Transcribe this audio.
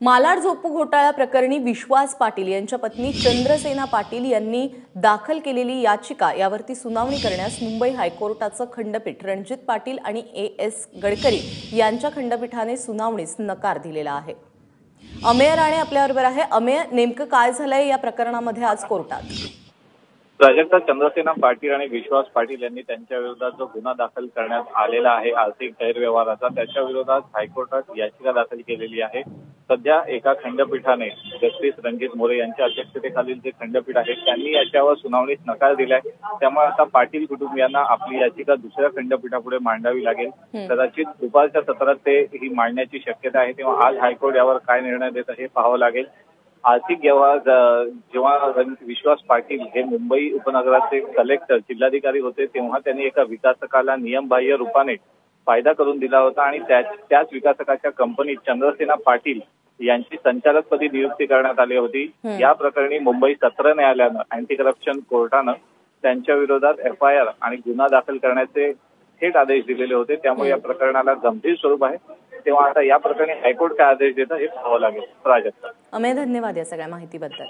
मालाड झोपू घोटाळा प्रकरणी विश्वास पाटील यांच्या पत्नी चंद्रसेना पाटील यांनी दाखल केलेली याचिका यावरती सुनावणी करण्यास मुंबई हायकोर्टाचं खंडपीठ रणजित पाटील आणि एस गडकरी यांच्या खंडपीठाने सुनावणीस नकार दिलेला आहे। अमेय राणे आपल्याबरोबर आहे। अमेय, नेमकं काय झालंय या प्रकरणामध्ये आज कोर्टात? प्राजक्ता, चंद्रसेना पाटील आणि विश्वास पाटील यांनी त्यांच्या विरोधात जो गुन्हा दाखल करण्यात आलेला आहे आर्थिक गैरव्यवहाराचा, त्याच्या विरोधात हायकोर्टात याचिका दाखल केलेली आहे। सध्या एका खंडपीठाने जस्टिस रणजित मोरे यांच्या अध्यक्षतेखालील जे खंडपीठ आहे त्यांनी याच्यावर सुनावणीस नकार दिलाय। त्यामुळे आता पाटील कुटुंबियांना आपली याचिका दुसऱ्या खंडपीठापुढे मांडावी लागेल। कदाचित दुपारच्या सत्रात ते ही मांडण्याची शक्यता आहे, तेव्हा आज हायकोर्ट यावर काय निर्णय देतं हे पाहावं लागेल। आर्थिक व्यवहार जेव्हा विश्वास पाटील हे मुंबई उपनगराचे कलेक्टर जिल्हाधिकारी होते तेव्हा त्यांनी एका विकासकाला नियमबाह्य रूपाने फायदा करून दिला होता आणि त्याच विकासकाच्या कंपनीत चंद्रसेना पाटील यांची संचालकपदी नियुक्ती करण्यात आली होती। या प्रकरणी मुंबई सत्र न्यायालयानं अँटी करप्शन कोर्टानं त्यांच्या विरोधात FIR आणि गुन्हा दाखल करण्याचे थेट आदेश दिलेले होते। त्यामुळे या प्रकरणाला गंभीर स्वरूप आहे। तेव्हा आता या प्रकरणी हायकोर्ट काय आदेश देतं हे पाहावं लागेल। प्राजक्ता, अमेय, धन्यवाद या सगळ्या माहितीबद्दल।